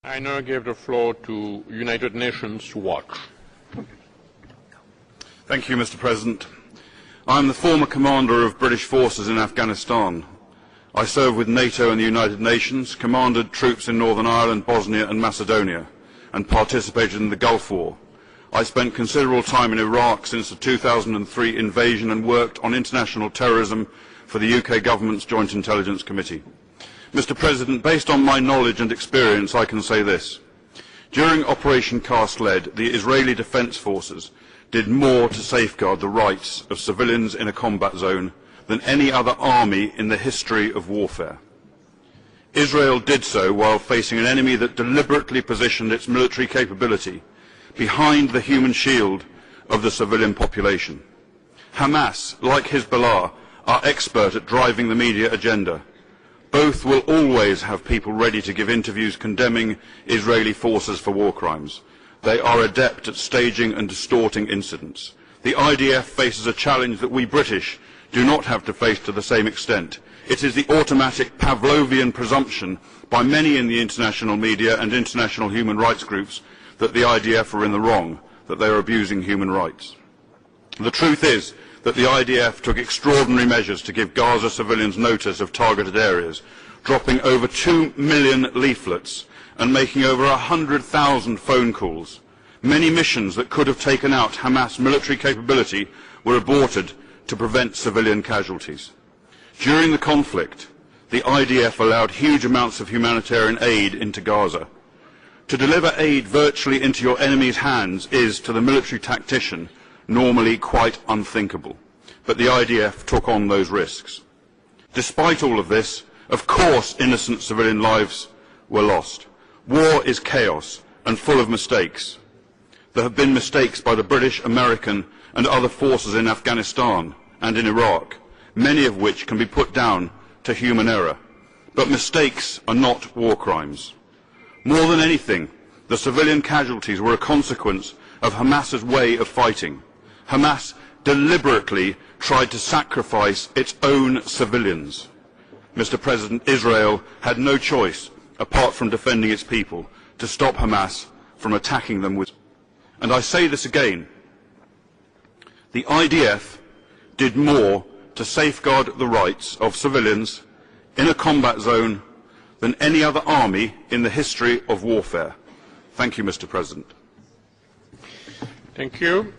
I now give the floor to United Nations Watch. Thank you, Mr. President. I am the former commander of British forces in Afghanistan. I served with NATO and the United Nations, commanded troops in Northern Ireland, Bosnia and Macedonia, and participated in the Gulf War. I spent considerable time in Iraq since the 2003 invasion and worked on international terrorism for the UK Government's Joint Intelligence Committee. Mr. President, based on my knowledge and experience, I can say this. During Operation Cast Lead, the Israeli Defence Forces did more to safeguard the rights of civilians in a combat zone than any other army in the history of warfare. Israel did so while facing an enemy that deliberately positioned its military capability behind the human shield of the civilian population. Hamas, like Hezbollah, are expert at driving the media agenda. Both will always have people ready to give interviews condemning Israeli forces for war crimes. They are adept at staging and distorting incidents. The IDF faces a challenge that we British do not have to face to the same extent. It is the automatic Pavlovian presumption by many in the international media and international human rights groups that the IDF are in the wrong, that they are abusing human rights. The truth is that the IDF took extraordinary measures to give Gaza civilians notice of targeted areas, dropping over 2 million leaflets and making over 100,000 phone calls. Many missions that could have taken out Hamas military capability were aborted to prevent civilian casualties. During the conflict, the IDF allowed huge amounts of humanitarian aid into Gaza. To deliver aid virtually into your enemy's hands is, to the military tactician, normally quite unthinkable, but the IDF took on those risks. Despite all of this, of course innocent civilian lives were lost. War is chaos and full of mistakes. There have been mistakes by the British, American and other forces in Afghanistan and in Iraq, many of which can be put down to human error. But mistakes are not war crimes. More than anything, the civilian casualties were a consequence of Hamas's way of fighting. Hamas deliberately tried to sacrifice its own civilians. Mr. President, Israel had no choice, apart from defending its people, to stop Hamas from attacking them with. And I say this again, the IDF did more to safeguard the rights of civilians in a combat zone than any other army in the history of warfare. Thank you, Mr. President. Thank you.